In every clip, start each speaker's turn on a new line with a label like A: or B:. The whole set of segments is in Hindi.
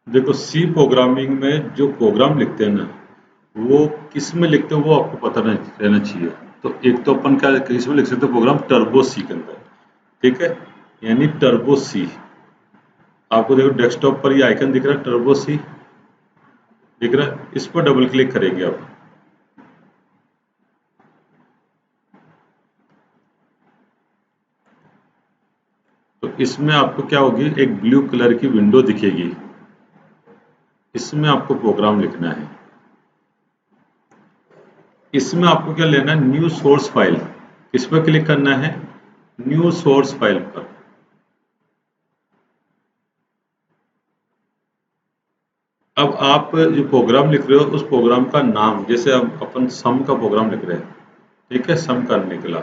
A: देखो, सी प्रोग्रामिंग में जो प्रोग्राम लिखते हैं ना, वो किस में लिखते हैं वो आपको पता नहीं रहना चाहिए। तो एक तो अपन क्या किस में लिख सकते हैं प्रोग्राम, टर्बो सी के अंदर। ठीक है, यानी टर्बो सी। आपको देखो डेस्कटॉप पर ये आइकन दिख रहा है, टर्बो सी दिख रहा है, इस पर डबल क्लिक करेंगे आप। तो इसमें आपको क्या होगी, एक ब्लू कलर की विंडो दिखेगी, इसमें आपको प्रोग्राम लिखना है। इसमें आपको क्या लेना है, न्यू सोर्स फाइल। इस पर क्लिक करना है, न्यू सोर्स फाइल पर। अब आप जो प्रोग्राम लिख रहे हो उस प्रोग्राम का नाम, जैसे अब अपन सम का प्रोग्राम लिख रहे हैं, ठीक है, सम का निकला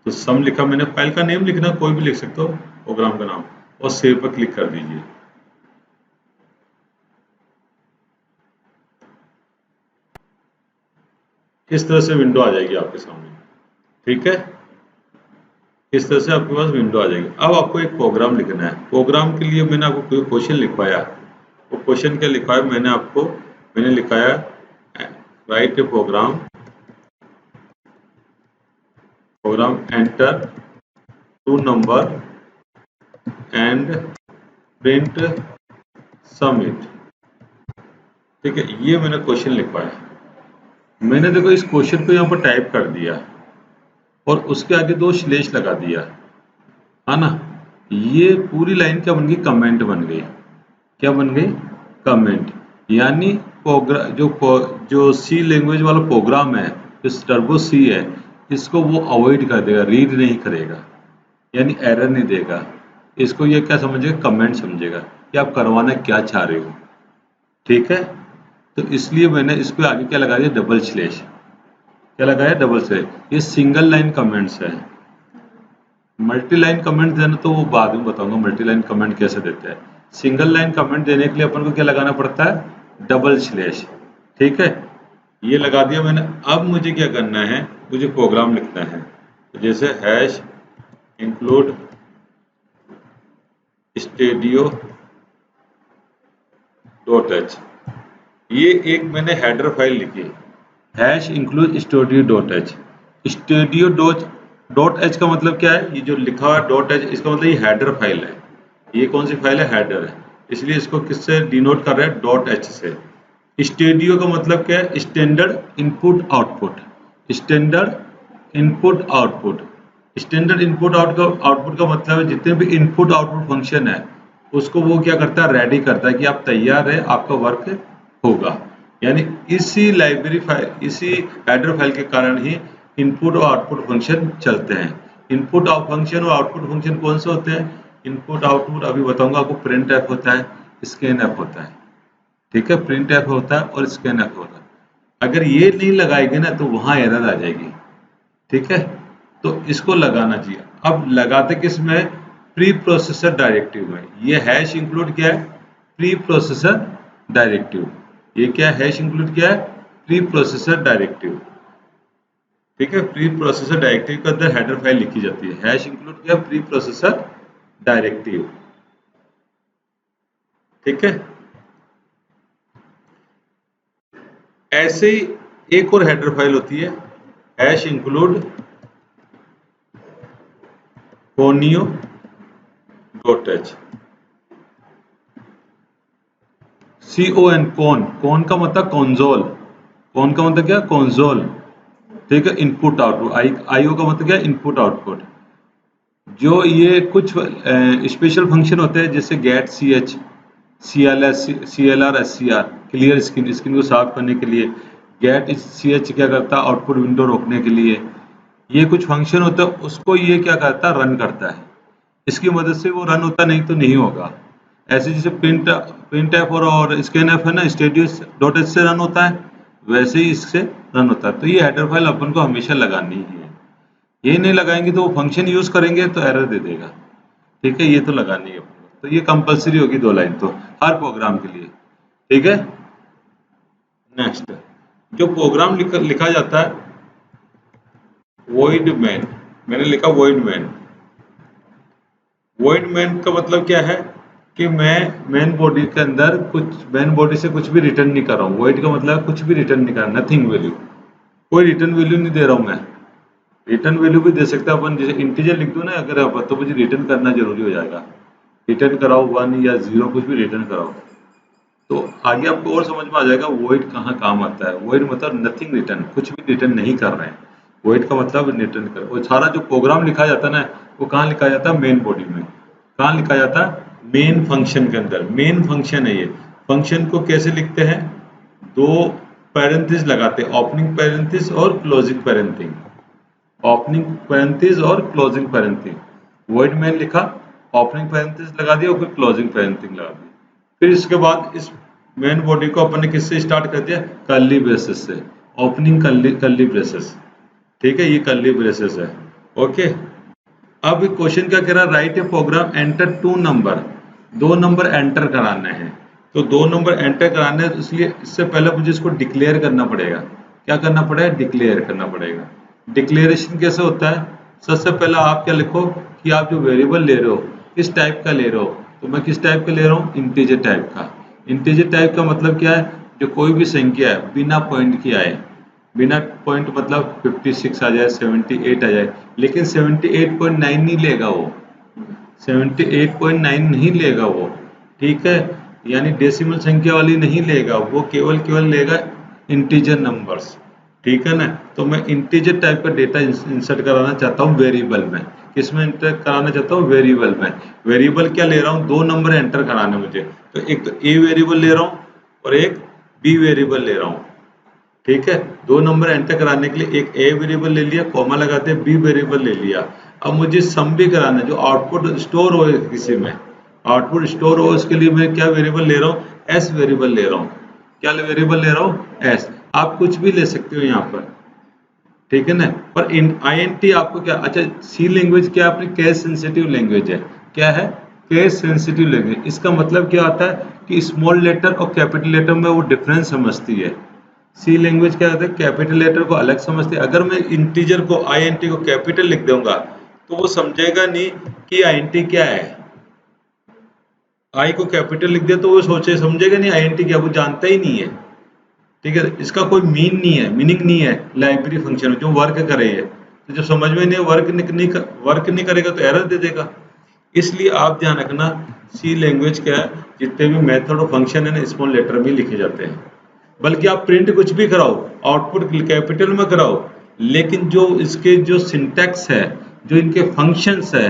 A: तो सम लिखा मैंने, फाइल का नेम लिखना कोई भी लिख सकते हो, प्रोग्राम का नाम, और सेव पर क्लिक कर दीजिए। इस तरह से विंडो आ जाएगी आपके सामने। ठीक है, इस तरह से आपके पास विंडो आ जाएगी। अब आपको एक प्रोग्राम लिखना है। प्रोग्राम के लिए मैंने आपको कोई क्वेश्चन लिखवाया, वो क्वेश्चन क्या लिखवाया मैंने लिखाया, write a program, enter two number and print submit. ठीक है, ये मैंने क्वेश्चन लिखवाया। मैंने देखो इस क्वेश्चन को यहाँ पर टाइप कर दिया और उसके आगे 2 स्लैश लगा दिया, है ना। ये पूरी लाइन क्या बन गई, कमेंट बन गई। क्या बन गई, कमेंट। यानी जो सी लैंग्वेज वाला प्रोग्राम है, जो टर्बो सी है, इसको वो अवॉइड कर देगा, रीड नहीं करेगा, यानी एरर नहीं देगा। इसको ये क्या समझेगा, कमेंट समझेगा कि आप करवाना क्या चाह रहे हो। ठीक है, तो इसलिए मैंने इस पे आगे क्या लगा दिया, डबल स्लैश। क्या लगाया, डबल स्लैश। ये सिंगल लाइन कमेंट्स है। मल्टी लाइन कमेंट देना तो वो बाद में बताऊंगा, मल्टी लाइन कमेंट कैसे देते हैं। सिंगल लाइन कमेंट देने के लिए अपन को क्या लगाना पड़ता है, डबल स्लैश। ठीक है, ये लगा दिया मैंने। अब मुझे क्या करना है, मुझे प्रोग्राम लिखना है। तो जैसे hash include studio dot H, ये एक मैंने हेडर फाइल लिखी, hash include studio dot H. Studio dot H का मतलब क्या है, ये जो लिखा हुआ डॉट एच, इसका मतलब ये हेडर फाइल है। ये कौन सी फाइल है, हेडर है, इसलिए इसको किससे डिनोट कर रहे हैं, डॉट एच से। स्टूडियो का मतलब क्या है, standard input output. Standard input output. Standard input output का मतलब है जितने भी इनपुट आउटपुट फंक्शन है, उसको वो क्या करता है, रेडी करता है कि आप तैयार है, आपका वर्क होगा। यानी इसी लाइब्रेरी फाइल, इसी हेडर फाइल के कारण ही इनपुट और आउटपुट फंक्शन चलते हैं। इनपुट फंक्शन और आउटपुट फंक्शन कौन से होते हैं, इनपुट आउटपुट अभी बताऊंगा आपको। प्रिंट एफ होता है, स्कैन एफ होता है। ठीक है, प्रिंट एफ होता है और स्कैन एफ होता है। अगर ये नहीं लगाएंगे ना तो वहां एरर आ जाएगी। ठीक है, तो इसको लगाना चाहिए। अब लगाते किस में, प्री प्रोसेसर डायरेक्टिव में। ये हैश इंक्लूड क्या है, प्री प्रोसेसर डायरेक्टिव। ये क्या हैश इंक्लूड क्या है, प्री प्रोसेसर डायरेक्टिव। ठीक है, प्री प्रोसेसर डायरेक्टिव के अंदर हेडर फाइल लिखी जाती है। हैश इंक्लूड क्या, प्री प्रोसेसर डायरेक्टिव। ठीक है, ऐसे ही एक और हेडर फाइल होती है, hash include conio dot H. CON, कौन का मतलब कंसोल। कौन का मतलब क्या, कंसोल। ठीक है, इनपुट आउटपुट। IO का मतलब क्या, इनपुट आउटपुट। जो ये कुछ स्पेशल फंक्शन होते हैं, जैसे get CH, CLR SCR, clear screen, screen को साफ करने के लिए। गेट CH क्या करता है, आउटपुट विंडो रोकने के लिए। ये कुछ फंक्शन होता है, उसको ये क्या करता है, रन करता है। इसकी मदद से वो रन होता, नहीं तो नहीं होगा। ऐसे जैसे प्रिंट एफ और स्कैन एफ है ना, स्टेडियस डॉट एच से रन होता है, वैसे ही इससे रन होता है। तो ये हेडर फाइल अपन को हमेशा लगानी ही है। ये नहीं लगाएंगे तो वो फंक्शन यूज करेंगे तो एरर दे देगा। ठीक है, ये तो लगानी है अपन को। तो ये कंपलसरी होगी 2 लाइन तो हर प्रोग्राम के लिए। ठीक है, नेक्स्ट जो प्रोग्राम लिखा जाता है, वॉइड मैन। मैंने लिखा वॉइड मैन। वॉइड मैन का मतलब क्या है, कि मैं मेन बॉडी के अंदर मेन बॉडी से कुछ भी रिटर्न नहीं कर रहा हूँ। वॉइड का मतलब कुछ भी रिटर्न नहीं कर रहा, नथिंग वैल्यू, कोई रिटर्न वैल्यू नहीं दे रहा हूँ मैं। रिटर्न वैल्यू भी दे सकता अपन, जैसे इंटीजर लिख दूं ना अगर आप, तो मुझे रिटर्न करना जरूरी हो जाएगा। रिटर्न कराओ 1 या 0, कुछ भी रिटर्न कराओ। तो आगे आपको और समझ में आ जाएगा वॉइड कहाँ काम आता है। वॉइड मतलब नथिंग रिटर्न, कुछ भी रिटर्न नहीं कर रहे हैं। वॉइड का मतलब रिटर्न कर, और सारा जो प्रोग्राम लिखा जाता है ना, वो कहाँ लिखा जाता है? मेन बॉडी में। कहाँ लिखा जाता है? मेन फंक्शन के अंदर। मेन फंक्शन है ये। फंक्शन को कैसे लिखते हैं? दो पैरेंथेसिस लगाते हैं, ओपनिंग पैरेंथेसिस और क्लोजिंग पैरेंथेसिस। ओपनिंग पैरेंथेसिस और क्लोजिंग पैरेंथेसिस। वॉइड मेन लिखा, ओपनिंग पैरेंथेसिस लगा दिया और फिर क्लोजिंग पैरेंथेसिस लगा दिया। फिर इसके बाद इस मेन बॉडी को अपन ने किससे स्टार्ट कर दिया? कर्ली ब्रेसेस से। ओपनिंग कर्ली ब्रेसेस, ठीक है, ये कर्ली ब्रेसेस है। ओके, अब क्वेश्चन क्या कह रहा है? Write a program enter 2 number, 2 number enter कराने हैं। तो 2 नंबर एंटर कराने हैं, इसलिए इससे पहले मुझे इसको डिक्लेयर करना पड़ेगा। क्या करना पड़ेगा? डिक्लेयर करना पड़ेगा। डिक्लेरेशन कैसे होता है? सबसे पहले आप क्या लिखो कि आप जो वेरिएबल ले रहे हो किस टाइप का ले रहे हो। तो मैं किस टाइप का ले रहा हूँ? इंटीजर टाइप का। इंटीजर टाइप का मतलब क्या है? जो कोई भी संख्या है बिना पॉइंट की आए, बिना पॉइंट मतलब 56 आ जाए, 78 आ जाए, लेकिन 78.9 नहीं लेगा वो, 78.9 नहीं लेगा वो, ठीक है, यानी डेसिमल संख्या वाली नहीं लेगा वो, केवल लेगा इंटीजर नंबर्स, ठीक है ना। तो मैं इंटीजर टाइप का डेटा इंसर्ट कराना चाहता हूँ वेरिएबल में। किसमें एंटर कराना चाहता हूँ? वेरिएबल में। वेरिएबल क्या ले रहा हूँ? 2 नंबर एंटर कराने मुझे। तो एक तो ए वेरिएबल ले रहा हूँ और एक बी वेरिएबल ले रहा हूँ, ठीक है। 2 नंबर एंटर कराने के लिए एक ए वेरिएबल ले लिया, कॉमा लगाते बी वेरिएबल ले लिया। अब मुझे सम भी कराना है, जो आउटपुट स्टोर हो किसी में, आउटपुट स्टोर हो, उसके लिए मैं क्या वेरिएबल ले रहा हूँ? एस वेरिएबल ले रहा हूँ। क्या वेरिएबल ले रहा हूँ? एस। आप कुछ भी ले सकते हो यहाँ पर, ठीक है ना। पर इन INT आपको क्या, अच्छा सी लैंग्वेज क्या अपनी केस सेंसिटिव लैंग्वेज है। क्या है? Case sensitive language. इसका मतलब क्या आता है कि स्मॉल लेटर और कैपिटल लेटर में वो डिफरेंस समझती है। सी लैंग्वेज क्या होता है? कैपिटल लेटर को अलग समझती है। अगर मैं इंटीजर को INT को कैपिटल लिख दूंगा तो वो समझेगा नहीं कि INT क्या है। आई को कैपिटल लिख दिया तो वो सोचे समझेगा नहीं INT क्या, वो जानता ही नहीं है, ठीक है। इसका कोई मीनिंग नहीं है लाइब्रेरी फंक्शन जो वर्क करे है। तो जब समझ में नहीं वर्क नहीं करेगा तो एरर दे देगा। इसलिए आप ध्यान रखना, सी लैंग्वेज क्या है, जितने भी मेथड और फंक्शन है ना स्मॉल लेटर में लिखे जाते हैं। बल्कि आप प्रिंट कुछ भी कराओ, आउटपुट कैपिटल में कराओ, लेकिन जो इसके जो सिंटैक्स है, जो इनके फंक्शंस है,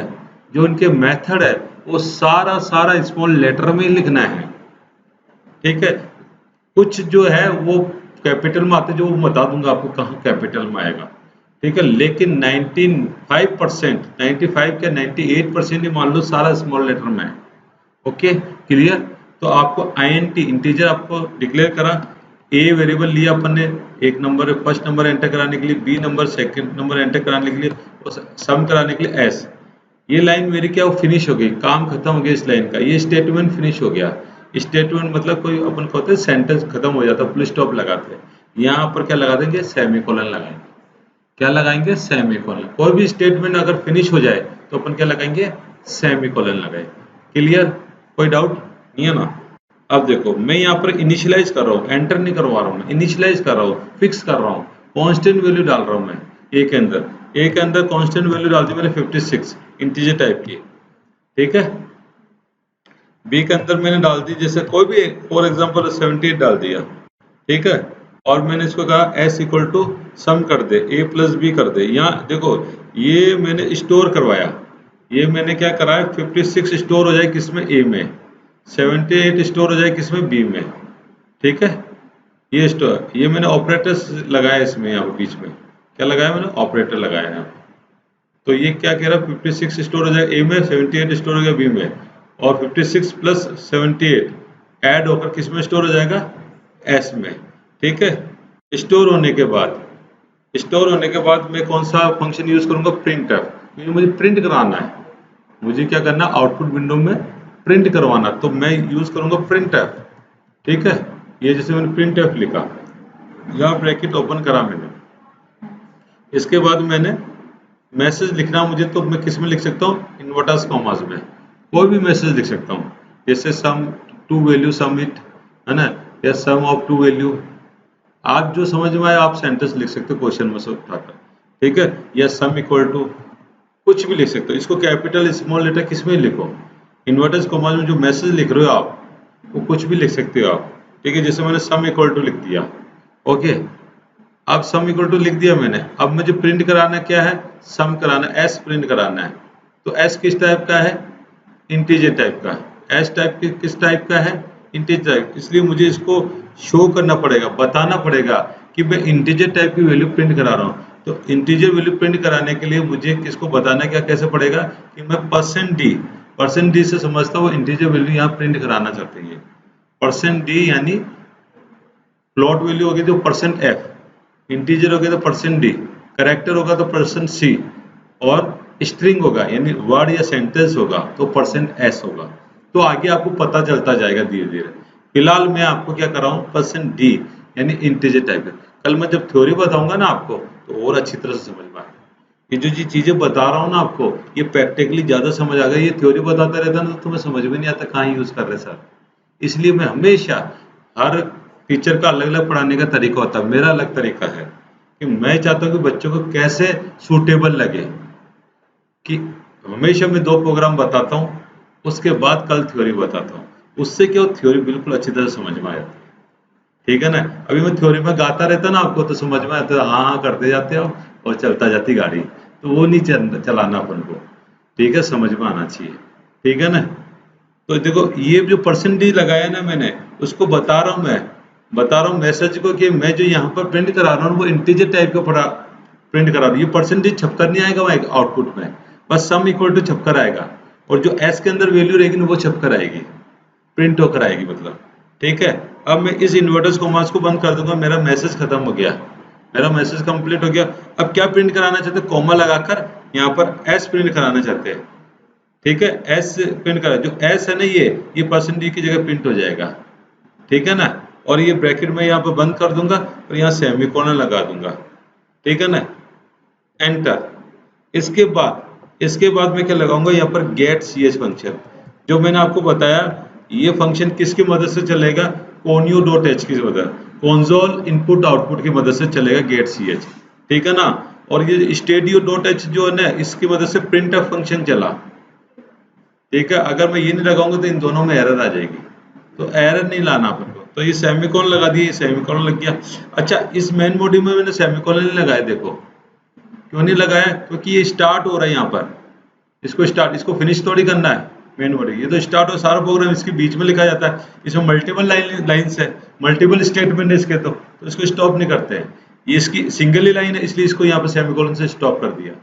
A: जो इनके मेथड है, वो सारा स्मॉल लेटर में ही लिखना है, ठीक है। कुछ जो है वो कैपिटल में आते, जो वो बता दूंगा आपको कहाँ कैपिटल में आएगा, ठीक है। लेकिन 95%, 95 क्या 98% ही मान लो सारा स्मॉल लेटर में है। Okay, clear. तो आपको INT इंटीजर आपको डिक्लेयर करा, ए वेरिएबल लिया अपन ने, एक नंबर फर्स्ट नंबर एंटर कराने के लिए, B number second number enter कराने के लिए, और सम कराने के लिए एस। ये लाइन मेरी क्या फिनिश हो गई, काम खत्म हो गया इस लाइन का, ये स्टेटमेंट फिनिश हो गया। स्टेटमेंट मतलब कोई अपन को होता है सेंटेंस खत्म हो जाता है, फुल स्टॉप लगाते हैं। यहाँ पर क्या लगा देंगे? सेमीकोलन लगाएंगे। क्या लगाएंगे? सेमीकोलन। कोई भी स्टेटमेंट अगर फिनिश हो जाए तो अपन क्या लगाएंगे? सेमीकोलन लगाएंगे। क्लियर? कोई डाउट नहीं है ना। अब देखो मैं यहाँ पर इनिशियलाइज कर रहा हूँ, एंटर नहीं करवा रहा हूँ, मैं इनिशियलाइज कर रहा हूँ, फिक्स कर रहा हूँ, कांस्टेंट वैल्यू डाल रहा हूँ मैं ए के अंदर। ए के अंदर कांस्टेंट वैल्यू डाल दी मैंने 56 इंटीजर टाइप की, ठीक है। बी के अंदर मैंने डाल दी जैसे कोई भी, फॉर एग्जांपल 78 डाल दिया, ठीक है। और मैंने इसको कहा एस इक्वल टू सम कर दे, ए प्लस बी कर दे। यहाँ देखो ये मैंने स्टोर करवाया, ये मैंने क्या कराया 56 स्टोर हो जाए किसमें? ए में। 78 स्टोर हो जाए किसमें? बी में, ठीक है। ये स्टोर, ये मैंने ऑपरेटर्स लगाया इसमें, यहाँ बीच में क्या लगाया मैंने? ऑपरेटर लगाया यहाँ। तो ये क्या कह रहा है? 56 स्टोर हो जाए ए में, 78 स्टोर हो गया बी में, और 56 प्लस 78 ऐड होकर किस में स्टोर हो जाएगा? एस में, ठीक है। स्टोर होने के बाद मैं कौन सा फंक्शन यूज करूंगा? प्रिंट एफ, क्योंकि मुझे प्रिंट कराना है। मुझे क्या करना? आउटपुट विंडो में प्रिंट करवाना, तो मैं यूज करूंगा प्रिंट एफ, ठीक है। ये जैसे मैंने प्रिंट एफ लिखा, यहाँ ब्रैकेट ओपन करा मैंने, इसके बाद मैंने मैसेज लिखना मुझे, तो मैं किस में लिख सकता हूँ? इन्वर्टर्स कॉमास में कोई भी मैसेज लिख सकता हूँ। जैसे सम टू वैल्यू सम इट, है ना, या सम ऑफ टू वैल्यू। आप जो समझ में आए आप सेंटेंस लिख सकते हो क्वेश्चन में से उठाकर, ठीक है, या सम इक्वल टू, कुछ भी लिख सकते हो। इसको कैपिटल स्मॉल लेटर किस में लिखो, इन्वर्टेड कॉमा में जो मैसेज लिख रहे हो आप वो कुछ भी लिख सकते हो आप, ठीक है। जैसे मैंने सम इक्वल टू लिख दिया, ओके, अब सम इक्वल टू लिख दिया मैंने। अब मुझे प्रिंट कराना क्या है, सम कराना, एस प्रिंट कराना है। तो एस किस टाइप का है, इंटीजर टाइप का। एस टाइप किस टाइप का है, इंटीजर टाइप। इसलिए मुझे इसको शो करना पड़ेगा, बताना पड़ेगा कि मैं इंटीजर टाइप की वैल्यू प्रिंट करा रहा हूँ। तो इंटीजर वैल्यू प्रिंट कराने के लिए मुझे किसको बताना क्या कैसे पड़ेगा कि मैं परसेंट डी से समझता हूँ इंटीजर वैल्यू यहाँ प्रिंट कराना चाहते हैं। परसेंट डी यानी फ्लोट वैल्यू होगी तो परसेंट एफ, इंटीजर हो गया तो परसेंट डी, करेक्टर होगा तो परसेंट सी, और स्ट्रिंग होगा यानी वर्ड या सेंटेंस होगा तो परसेंट एस होगा। तो आगे आपको पता चलता जाएगा धीरे धीरे। फिलहाल मैं आपको क्या कर रहा हूँ, परसेंट डी यानी इंटीजर टाइप है। कल मैं जब थ्योरी बताऊंगा ना आपको तो और अच्छी तरह से समझ में आएगा। ये जो चीजें बता रहा हूँ ना आपको ये प्रैक्टिकली ज्यादा समझ आ गई। ये थ्योरी बताता रहता ना तो तुम्हें समझ में नहीं आता कहाँ यूज कर रहे सर। इसलिए मैं हमेशा, हर टीचर का अलग अलग पढ़ाने का तरीका होता है, मेरा अलग तरीका है कि मैं चाहता हूँ कि बच्चों को कैसे सूटेबल लगे। कि हमेशा मैं 2 प्रोग्राम बताता हूँ उसके बाद कल थ्योरी बताता हूँ, उससे क्या थ्योरी बिल्कुल अच्छी तरह समझ में आ जाती है, ठीक है ना। अभी मैं थ्योरी में गाता रहता ना आपको तो समझ में आता, हाँ हाँ करते जाते हो और चलता जाती गाड़ी, तो वो नहीं चलाना अपन को, ठीक है, समझ में आना चाहिए, ठीक है ना। तो देखो ये जो परसेंट डी लगाया ना मैंने, उसको बता रहा हूँ, मैं बता रहा हूँ मैसेज को कि मैं जो यहाँ पर प्रिंट करा रहा हूँ वो इंटीजर टाइप का पड़ा प्रिंट करा रहा हूँ। ये परसेंटेज छपकर नहीं आएगा वहाँ आउटपुट में, बस सम इक्वल टू छपकर आएगा, और जो एस के अंदर वैल्यू रहेगी ना वो छपकर आएगी, प्रिंट होकर आएगी मतलब, ठीक है। अब मैं इस इन्वर्टर्स कॉमास को बंद कर दूंगा, मेरा मैसेज खत्म हो गया, मेरा मैसेज कंप्लीट हो गया। अब क्या प्रिंट कराना चाहते हैं, कॉमा लगाकर यहाँ पर एस प्रिंट कराना चाहते हैं, ठीक है, एस प्रिंट करा, जो एस है ना ये परसेंट डी की जगह प्रिंट हो जाएगा, ठीक है ना। और ये ब्रैकेट में यहाँ पर बंद कर दूंगा और यहाँ सेमीकोलन लगा दूंगा, ठीक है ना, एंटर। इसके बाद मैं क्या लगाऊंगा यहाँ पर गेट सी एच फंक्शन, जो मैंने आपको बताया ये फंक्शन किसकी मदद से चलेगा, कोन्यू डॉट एच की मदद, कंसोल इनपुट आउटपुट की मदद से चलेगा गेट सी एच, ठीक है ना। और ये स्टेडियो डॉट एच जो है ना इसकी मदद से प्रिंट एफ फंक्शन चला, ठीक है। अगर मैं ये नहीं लगाऊंगा तो इन दोनों में एरर आ जाएगी, तो एरर नहीं लाना अपन को। तो ये सेमीकोलन लगा दिया, ये सेमीकोलन लग गया। अच्छा इस मेन बॉडी में मैंने सेमीकोलन नहीं लगाया, देखो क्यों नहीं लगाया, क्योंकि ये स्टार्ट हो रहा है यहाँ पर, इसको फिनिश थोड़ी करना है मेन बॉडी, ये तो स्टार्ट हो सारा प्रोग्राम इसके बीच में लिखा जाता है। इसमें मल्टीपल लाइन्स है, मल्टीपल स्टेटमेंट है इसके, तो इसको स्टॉप नहीं करते हैं, ये इसकी सिंगल ही लाइन है इसलिए इसको यहाँ पर सेमीकोलन से स्टॉप कर दिया,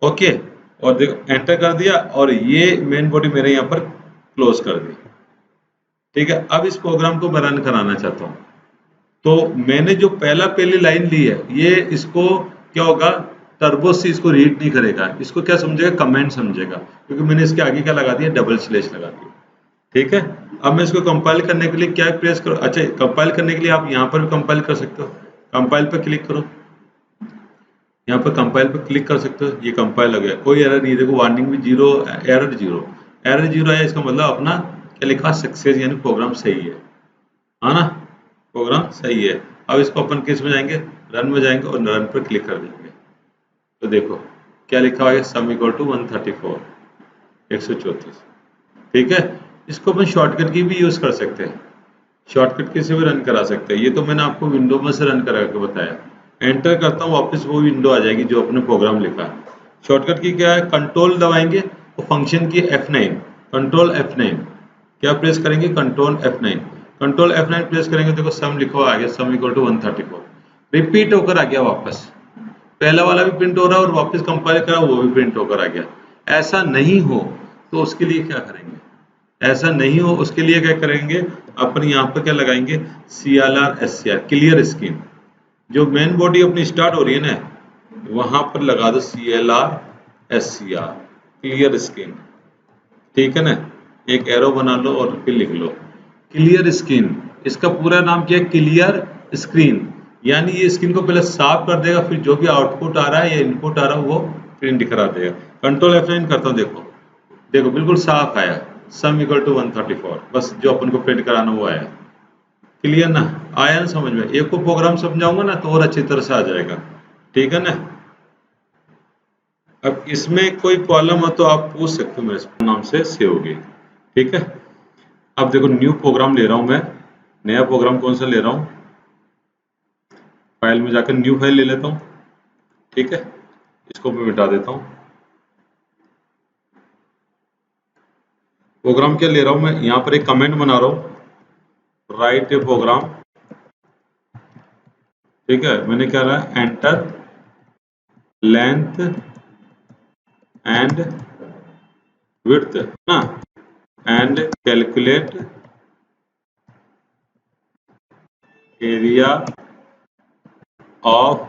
A: ओके। और देखो एंटर कर दिया और ये मेन बॉडी मेरे यहाँ पर क्लोज कर दी, ठीक है। अब इस प्रोग्राम को मैं रन कराना चाहता हूँ, तो मैंने जो पहली लाइन ली है ये इसको क्या होगा, टर्बो से इसको रीड नहीं करेगा, इसको क्या समझेगा, कमेंट समझेगा, क्योंकि मैंने इसके आगे क्या लगा दिया, डबल स्लैश लगा दिया, ठीक है। अब मैं इसको कंपाइल करने के लिए क्या प्रेस करो, अच्छा कंपाइल करने के लिए आप यहाँ पर भी कंपाइल कर सकते हो, कंपाइल पर क्लिक करो, यहाँ पर कंपाइल पर क्लिक कर सकते हो, ये कंपाइल हो गया, कोई एरर नहीं, देखो वार्निंग भी जीरो, एरर जीरो है, इसका मतलब अपना क्या लिखा, सक्सेस यानी प्रोग्राम सही है ना, प्रोग्राम सही है। अब इसको अपन किस में जाएंगे, रन में जाएंगे और रन पर क्लिक कर देंगे, तो देखो क्या लिखा हुआ है, सम इक्वल टू 134 134, ठीक है। इसको अपन शॉर्टकट की भी यूज कर सकते हैं, शॉर्टकट की से भी रन करा सकते हैं, ये तो मैंने आपको विंडो में से रन करा के बताया। एंटर करता हूँ वापस वो विंडो आ जाएगी जो अपने प्रोग्राम लिखा है। शॉर्टकट की क्या है, कंट्रोल दबाएंगे तो फंक्शन की F9, कंट्रोल F9, क्या प्रेस करेंगे, कंट्रोल F9 प्रेस करेंगे, देखो सम लिखो आ गया, सम इक्वल टू 134, रिपीट होकर आ गया वापस, पहला वाला भी प्रिंट हो रहा है और वापस कंपाइल करा वो भी प्रिंट होकर आ गया। ऐसा नहीं हो तो उसके लिए क्या करेंगे, ऐसा नहीं हो उसके लिए क्या करेंगे, अपन यहाँ पर क्या लगाएंगे, CLR SCR क्लियर स्क्रीन, जो मेन बॉडी अपनी स्टार्ट हो रही है ना वहां पर लगा दो CLR SCR क्लियर स्क्रीन, ठीक है ना। एक एरो बना लो और फिर लिख लो क्लियर स्क्रीन, इसका पूरा नाम क्या है, क्लियर स्क्रीन, यानी ये स्क्रीन को पहले साफ कर देगा, फिर जो भी आउटपुट आ रहा है या इनपुट आ रहा है वो प्रिंट करा देगा। कंट्रोल F9 करता हूँ, देखो बिल्कुल साफ आया, सम इक्वल टू 134, बस जो अपन को प्रिंट कराना वो आया। क्लियर ना, आया ना समझ में? एक को प्रोग्राम समझाऊंगा ना तो और अच्छी तरह से आ जाएगा, ठीक है ना। अब इसमें कोई प्रॉब्लम हो तो आप पूछ सकते हो मेरे नाम से सेव होगी, ठीक है। अब देखो न्यू प्रोग्राम ले रहा हूं मैं, नया प्रोग्राम कौन सा ले रहा हूं, फाइल में जाकर न्यू फाइल ले लेता हूं, ठीक है। इसको मैं मिटा देता हूं। प्रोग्राम क्या ले रहा हूं मैं, यहां पर एक कमेंट बना रहा हूं, राइट ए प्रोग्राम, ठीक है। मैंने क्या रहा है, एंटर लेंथ एंड विड्थ ना, and calculate area of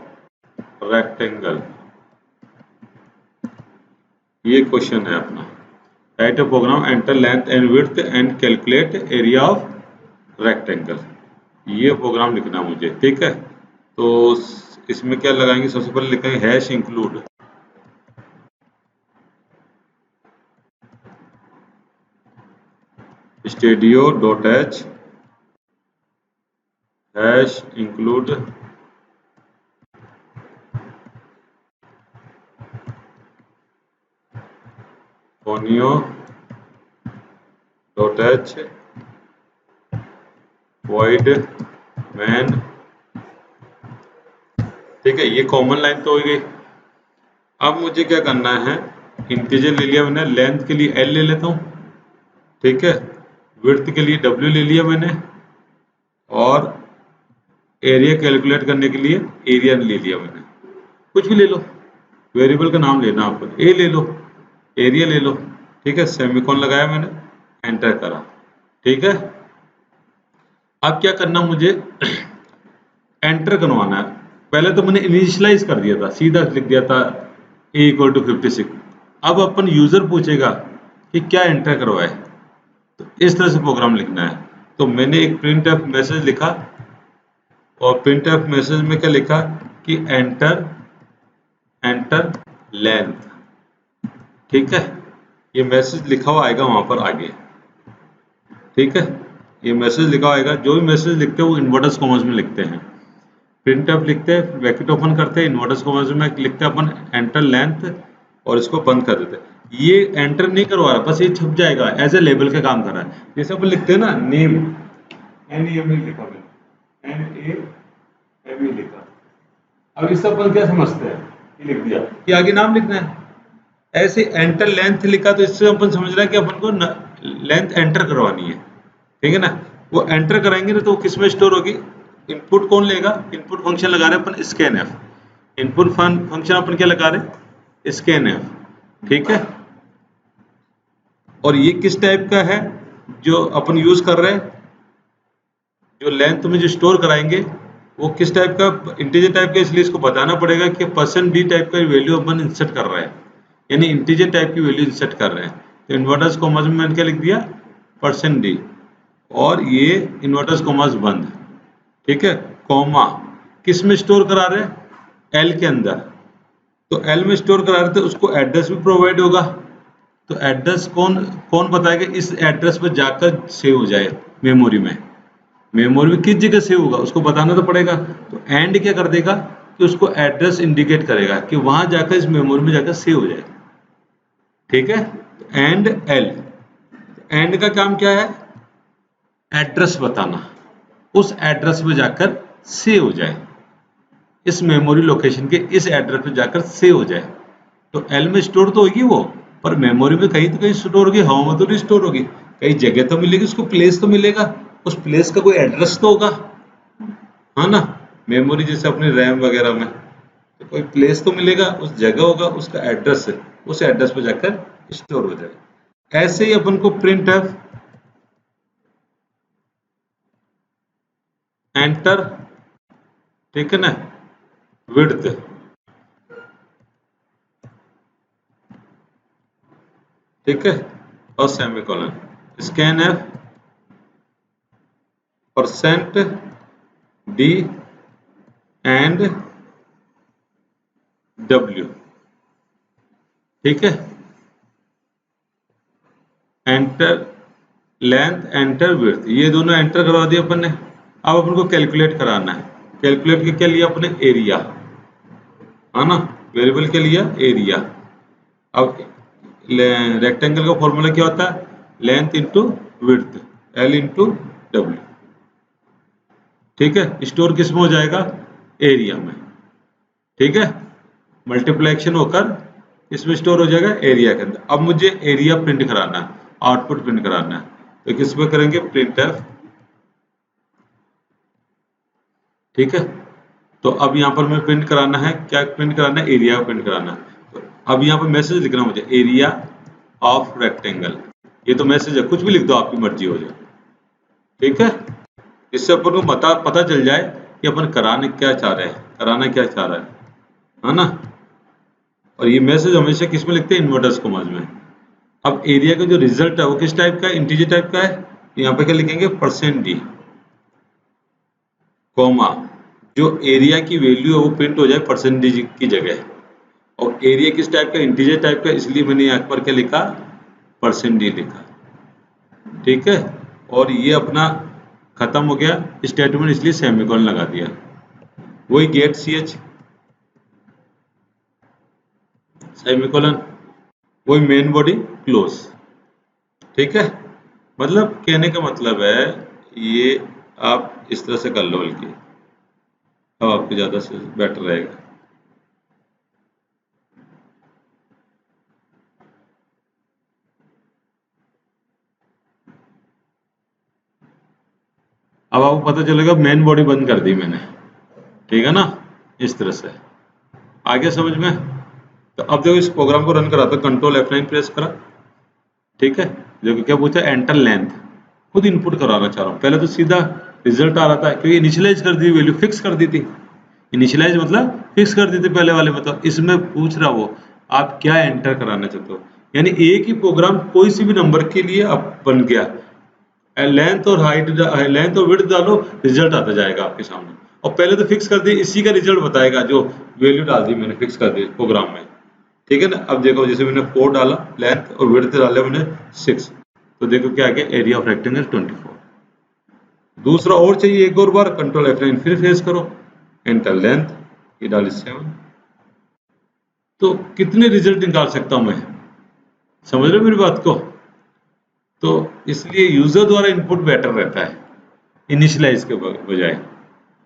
A: rectangle, ये क्वेश्चन है अपना। Write a program, enter length and width and calculate area of rectangle, ये प्रोग्राम लिखना है मुझे, ठीक है। तो इसमें क्या लगाएंगे, सबसे पहले लिखेंगे hash include studio.h hash include fonio.h void main, ठीक है। ये कॉमन लाइन तो हो गई। अब मुझे क्या करना है, इंटीजर ले लिया मैंने, लेंथ के लिए l ले लेता हूँ, ठीक है। विड्थ के लिए w ले लिया मैंने, और एरिया कैलकुलेट करने के लिए एरिया ले लिया मैंने, कुछ भी ले लो, वेरिएबल का नाम लेना आपको, ए ले लो, एरिया ले लो, ठीक है। सेमीकोलन लगाया मैंने, एंटर करा, ठीक है। अब क्या करना मुझे, एंटर करवाना है। पहले तो मैंने इनिशियलाइज कर दिया था, सीधा लिख दिया था a इक्वल टू 56। अब अपन यूजर पूछेगा कि क्या एंटर करवाए, तो इस तरह से प्रोग्राम लिखना है। तो मैंने एक प्रिंट एफ मैसेज लिखा, और प्रिंट एफ मैसेज में क्या लिखा कि एंटर लेंथ, ठीक है। ये मैसेज लिखा हुआ आएगा वहां पर आगे, ठीक है। ये मैसेज लिखा आएगा, जो भी मैसेज लिखते हैं वो इन्वर्टर्स कॉमर्स में लिखते हैं। प्रिंट एफ लिखते हैं, ब्रैकेट ओपन करते हैं, इन्वर्टर्स कॉमर्स में लिखते हैं अपन एंटर लेंथ, और इसको बंद कर देते हैं। ये एंटर नहीं करवा रहा, बस ये छप जाएगा, एज ए लेबल का काम कर रहा है। जैसे अपन लिखते हैं ना नेम, NEM लिखा मैंने, NAME लिखा। अब इससे अपन क्या समझते हैं, ये लिख दिया कि आगे नाम लिखना है। ऐसे एंटर लेंथ लिखा तो इससे अपन समझ रहे हैं कि अपन को लेंथ एंटर करवानी है, ठीक है ना। वो एंटर कराएंगे ना तो किस में स्टोर होगी, इनपुट कौन लेगा, इनपुट फंक्शन लगा रहे हैं अपन स्कैन एफ, इनपुट फंक्शन अपन क्या लगा रहे हैं, स्कैन एफ, ठीक है। और ये किस टाइप का है जो अपन यूज कर रहे हैं, जो लेंथ में जो स्टोर कराएंगे वो किस टाइप का, इंटीजर टाइप का, इसलिए इसको बताना पड़ेगा कि %d टाइप का वैल्यू अपन इंसर्ट कर रहे हैं, यानी इंटीजर टाइप की वैल्यू इंसर्ट कर रहे हैं। तो इन्वर्टर्स कॉमर्स में मैंने क्या लिख दिया, %d, और ये इन्वर्टर्स कॉमर्स बंद, ठीक है। कॉमा किस में स्टोर करा रहे हैं, L के अंदर, तो L में स्टोर करा रहे थे, उसको एड्रेस भी प्रोवाइड होगा। तो एड्रेस कौन बताएगा, इस एड्रेस पर जाकर सेव हो जाए मेमोरी में, मेमोरी में किस जगह सेव होगा उसको बताना तो पड़ेगा। तो एंड क्या कर देगा कि उसको एड्रेस इंडिकेट करेगा कि वहां जाकर इस मेमोरी में जाकर सेव हो जाए, ठीक है। एंड एल, एंड का काम क्या है, एड्रेस बताना, उस एड्रेस पे जाकर सेव हो जाए, इस मेमोरी लोकेशन के इस एड्रेस पे जाकर सेव हो जाए। तो एल में स्टोर तो होगी वो, पर मेमोरी में कहीं तो कहीं स्टोर होगी, हवा में तो नहीं स्टोर होगी, कहीं जगह तो मिलेगी, उसको प्लेस तो मिलेगा, उस प्लेस का कोई एड्रेस तो होगा, हाँ ना। मेमोरी जैसे अपने रैम वगैरह में तो कोई प्लेस तो मिलेगा, उस जगह होगा, उसका एड्रेस है, उस एड्रेस पे जाकर स्टोर हो जाएगा। ऐसे ही अपन को प्रिंट एफ एंटर, ठीक है ना, विड्थ, ठीक है, और semicolon, scan F %d and w, ठीक है। एंटर लेंथ एंटर विड्थ, ये दोनों एंटर करवा दिए अपन ने। अब अपन को कैलकुलेट कराना है। कैलकुलेट के क्या लिया अपने? एरिया, है ना, वेरिएबल के लिया एरिया। अब रेक्टेंगल का फॉर्मूला क्या होता है? Length into width, L into W. ठीक है, स्टोर किस में हो जाएगा? एरिया में। ठीक है, मल्टीप्लेक्शन होकर इसमें स्टोर हो जाएगा एरिया के अंदर। अब मुझे एरिया प्रिंट कराना है, आउटपुट प्रिंट कराना है, तो किस में करेंगे? Print F. ठीक है, तो अब यहाँ पर मैं प्रिंट कराना है, क्या प्रिंट कराना है? एरिया प्रिंट कराना है। तो अब यहाँ पर मैसेज लिखना मुझे, एरिया ऑफ रेक्टेंगल। ये तो मैसेज है, कुछ भी लिख दो, आपकी मर्जी हो जाए। ठीक है, इससे अपन को पता चल जाए कि अपन कराने क्या चाह रहे हैं, कराना क्या चाह रहा है ना। और ये मैसेज हमेशा किस में लिखते हैं? इन्वर्टर्स कॉमास में। अब एरिया का जो रिजल्ट है वो किस टाइप का है? इंटीजर टाइप का है। यहाँ पे क्या लिखेंगे? %d, कॉमा, जो एरिया की वैल्यू है वो प्रिंट हो जाए % की जगह। और एरिया किस टाइप का? इंटीजर टाइप का, इसलिए मैंने यहाँ पर क्या लिखा? %d लिखा। ठीक है, और ये अपना खत्म हो गया स्टेटमेंट, इसलिए सेमीकोलन लगा दिया। वही गेट ch, सेमीकोलन, वही मेन बॉडी क्लोज। ठीक है, मतलब कहने का मतलब है ये आप इस तरह से कर लो, बल्कि अब आपको ज्यादा से बेटर रहेगा। अब आपको पता चलेगा मेन बॉडी बंद कर दी मैंने। ठीक है ना, इस तरह से। आगे समझ में? तो अब देखो इस प्रोग्राम को रन कराता, कंट्रोल F9 प्रेस करा। ठीक है, देखो क्या पूछा? Enter length. खुद इनपुट कराना चाह रहा हूँ, पहले तो सीधा रिजल्ट आ रहा था क्योंकि इनिशियलाइज कर दी, वैल्यू फिक्स कर दी थी। इनिशियलाइज मतलब फिक्स कर दी थी पहले वाले में। तो इसमें पूछ रहा वो आप क्या एंटर कराना चाहते हो, यानी एक ही प्रोग्राम कोई सी भी नंबर के लिए अब बन गया। लेंथ और हाइट, लेंथ और विड्थ डालो, रिजल्ट आता जाएगा आपके सामने। और पहले तो फिक्स कर दी, इसी का रिजल्ट बताएगा, जो वैल्यू डाल दी मैंने, फिक्स कर दी प्रोग्राम में। ठीक है ना। अब देखो जैसे मैंने 4 डाला, लेंथ और विड्थ डाले मैंने 6, तो देखो क्या आ गया? Area of rectangle 24। दूसरा और चाहिए एक और बार, कंट्रोल F9 फिर फेस करो, एंटर लेंथ, ये डाली 7। तो कितने रिजल्ट निकाल सकता हूं मैं? समझ रहे हो मेरी बात को? तो इसलिए यूजर द्वारा इनपुट बेटर रहता है इनिशियलाइज के बजाय।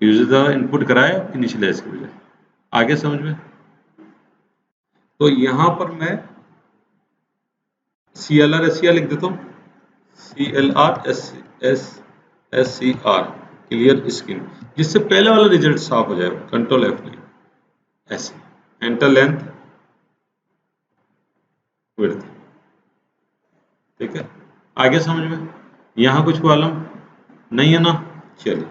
A: यूजर द्वारा इनपुट कराए इनिशियलाइज के बजाय। आगे समझ में? तो यहां पर मैं CLR SCR लिख देता हूं, CLR SCR, क्लियर स्क्रीन, जिससे पहले वाला रिजल्ट साफ हो जाए। कंट्रोल F9 ऐसे, एंटर लेंथ विड्थ। ठीक है, आगे समझ में? यहां कुछ प्रॉब्लम नहीं है ना? चलिए।